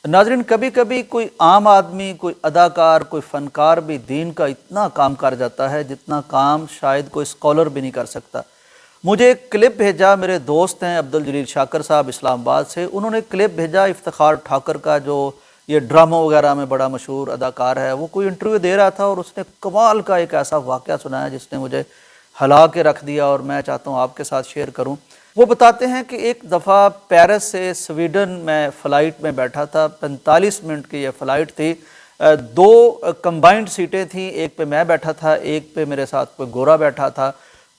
नाज़रीन, कभी कभी कोई आम आदमी, कोई अदाकार, कोई फ़नकार भी दीन का इतना काम कर जाता है जितना काम शायद कोई स्कॉलर भी नहीं कर सकता। मुझे एक क्लिप भेजा, मेरे दोस्त हैं अब्दुल जलील शाकर साहब इस्लामाबाद से, उन्होंने क्लिप भेजा इफ्तिखार ठाकर का, जो ये ड्रामों वगैरह में बड़ा मशहूर अदाकार है। वो कोई इंटरव्यू दे रहा था और उसने कमाल का एक ऐसा वाक़या सुनाया जिसने मुझे हिला के रख दिया और मैं चाहता हूँ आपके साथ शेयर करूँ। वो बताते हैं कि एक दफ़ा पेरिस से स्वीडन में फ़्लाइट में बैठा था, 45 मिनट की ये फ़्लाइट थी। दो कंबाइंड सीटें थी, एक पे मैं बैठा था, एक पे मेरे साथ कोई गोरा बैठा था।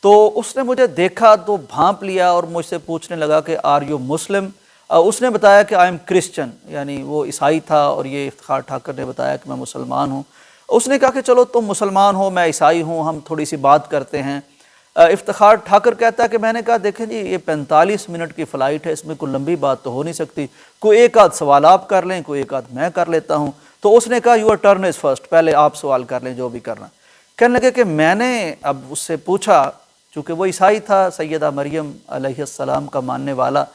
तो उसने मुझे देखा तो भांप लिया और मुझसे पूछने लगा कि आर यू मुस्लिम। उसने बताया कि आई एम क्रिश्चियन, यानी वो ईसाई था, और ये इफ्तिखार ठाकर ने बताया कि मैं मुसलमान हूँ। उसने कहा कि चलो तुम मुसलमान हो, मैं ईसाई हूँ, हम थोड़ी सी बात करते हैं। इफ्तिखार ठाकर कहता है कि मैंने कहा देखें जी, ये 45 मिनट की फ़्लाइट है, इसमें कोई लंबी बात तो हो नहीं सकती, कोई एक आध सवाल आप कर लें, कोई एक आध मैं कर लेता हूँ। तो उसने कहा यूर टर्न इज़ फर्स्ट, पहले आप सवाल कर लें जो भी करना। कहने लगे कि मैंने अब उससे पूछा, चूँकि वो ईसाई था, सैयदा मरियम अलैहिस्सलाम का मानने वाला।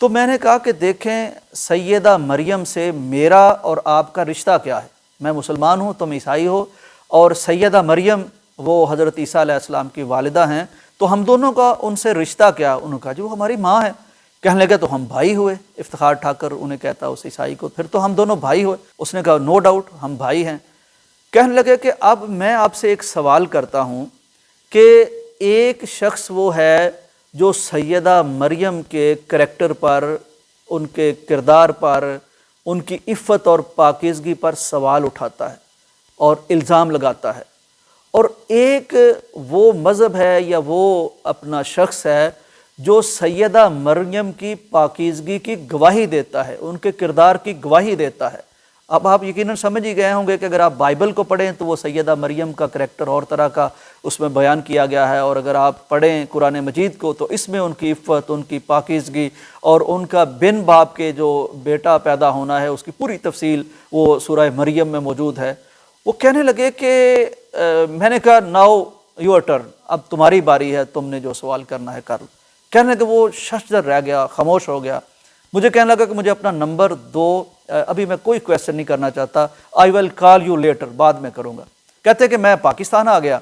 तो मैंने कहा कि देखें, सैयदा मरियम से मेरा और आपका रिश्ता क्या है? मैं मुसलमान हूँ, तुम ईसाई हो, और सैयदा मरियम वो हज़रत ईसा अलैहिस्सलाम की वालिदा हैं, तो हम दोनों का उनसे रिश्ता क्या? उन्होंने कहा जी वो हमारी माँ है। कहने लगे तो हम भाई हुए। इफ्तिखार ठाकर उन्हें कहता उस ईसाई को, फिर तो हम दोनों भाई हुए। उसने कहा नो डाउट हम भाई हैं। कहने लगे कि अब मैं आपसे एक सवाल करता हूँ कि एक शख्स वो है जो सैयदा मरियम के करैक्टर पर, उनके किरदार पर, उनकी इफ़्फ़त और पाकीज़गी पर सवाल उठाता है और इल्ज़ाम लगाता है, और एक वो मज़हब है या वो अपना शख्स है जो सैयदा मरियम की पाकीज़गी की गवाही देता है, उनके किरदार की गवाही देता है। अब आप यकीनन समझ ही गए होंगे कि अगर आप बाइबल को पढ़ें तो वो सैयदा मरियम का करैक्टर और तरह का उसमें बयान किया गया है, और अगर आप पढ़ें कुरान मजीद को तो इसमें उनकी इफ़्फ़त, उनकी पाकीज़गी और उनका बिन बाप के जो बेटा पैदा होना है उसकी पूरी तफसील वो सूरह मरियम में मौजूद है। वो कहने लगे कि मैंने कहा नाउ योर टर्न, अब तुम्हारी बारी है, तुमने जो सवाल करना है कर लो। कहने लगे वो शशदर रह गया, खामोश हो गया। मुझे कहने लगा कि मुझे अपना नंबर दो, अभी मैं कोई क्वेश्चन नहीं करना चाहता, I will call you later, बाद में करूँगा। कहते कि मैं पाकिस्तान आ गया,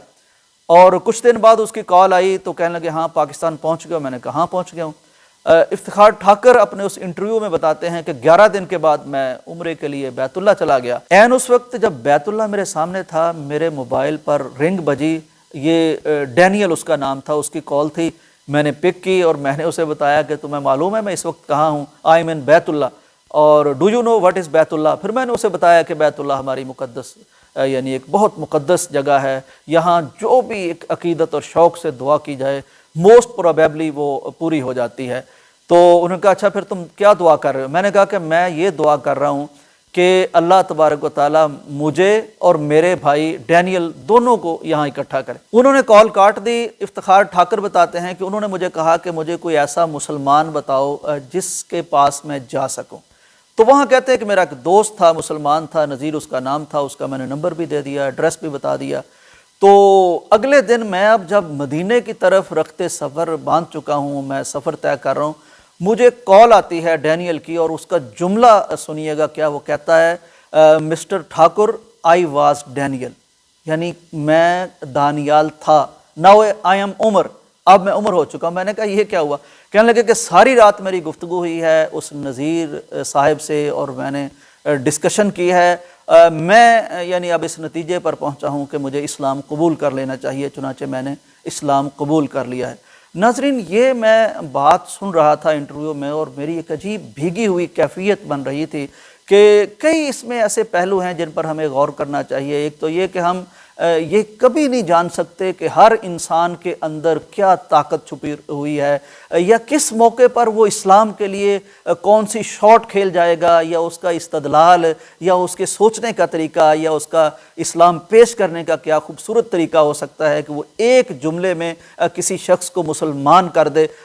और कुछ दिन बाद उसकी कॉल आई तो कहने लगे हाँ पाकिस्तान पहुँच गया। मैंने कहा हाँ पहुँच गया हूँ। इफ्तिखार ठाकर अपने उस इंटरव्यू में बताते हैं कि 11 दिन के बाद मैं उम्रे के लिए बैतुल्ला चला गया। ऐन उस वक्त जब बैतुल्ला मेरे सामने था, मेरे मोबाइल पर रिंग बजी, ये डैनियल उसका नाम था, उसकी कॉल थी। मैंने पिक की और मैंने उसे बताया कि तुम्हें मालूम है मैं इस वक्त कहाँ हूँ? आई एम इन बैतुल्ला, और do you know what is Baitullah? फिर मैंने उसे बताया कि बैतुल्ला हमारी मुक़द्दस, यानी एक बहुत मुक़द्दस जगह है, यहाँ जो भी एक अक़ीदत और शौक़ से दुआ की जाए मोस्ट प्रोबेबली वो पूरी हो जाती है। तो उन्होंने कहा अच्छा फिर तुम क्या दुआ कर रहे हो? मैंने कहा कि मैं ये दुआ कर रहा हूँ कि अल्लाह तबारक व तआला मुझे और मेरे भाई डैनियल दोनों को यहाँ इकट्ठा करे। उन्होंने कॉल काट दी। इफ्तिखार ठाकर बताते हैं कि उन्होंने मुझे कहा कि मुझे कोई ऐसा मुसलमान बताओ जिसके पास मैं जा सकूँ। तो वहाँ कहते हैं कि मेरा एक दोस्त था, मुसलमान था, नज़ीर उसका नाम था, उसका मैंने नंबर भी दे दिया, एड्रेस भी बता दिया। तो अगले दिन मैं अब जब मदीने की तरफ रखते सफ़र बांध चुका हूँ, मैं सफ़र तय कर रहा हूँ, मुझे कॉल आती है डैनियल की, और उसका जुमला सुनिएगा क्या वो कहता है, mister Thakur I was Daniel, यानी मैं दानियाल था। नाउ आई एम उमर, अब मैं उमर हो चुका हूँ। मैंने कहा ये क्या हुआ? कहने लगे कि सारी रात मेरी गुफ्तगू हुई है उस नज़ीर साहिब से और मैंने डिस्कशन की है। मैं यानी अब इस नतीजे पर पहुँचा हूँ कि मुझे इस्लाम कबूल कर लेना चाहिए, चुनाचे मैंने इस्लाम कबूल कर लिया है। नाज़रीन, ये मैं बात सुन रहा था इंटरव्यू में और मेरी एक अजीब भीगी हुई कैफियत बन रही थी कि कई इसमें ऐसे पहलू हैं जिन पर हमें गौर करना चाहिए। एक तो ये कि हम ये कभी नहीं जान सकते कि हर इंसान के अंदर क्या ताकत छुपी हुई है, या किस मौके पर वो इस्लाम के लिए कौन सी शॉट खेल जाएगा, या उसका इस्तदलाल, या उसके सोचने का तरीका, या उसका इस्लाम पेश करने का क्या खूबसूरत तरीका हो सकता है कि वो एक जुमले में किसी शख्स को मुसलमान कर दे।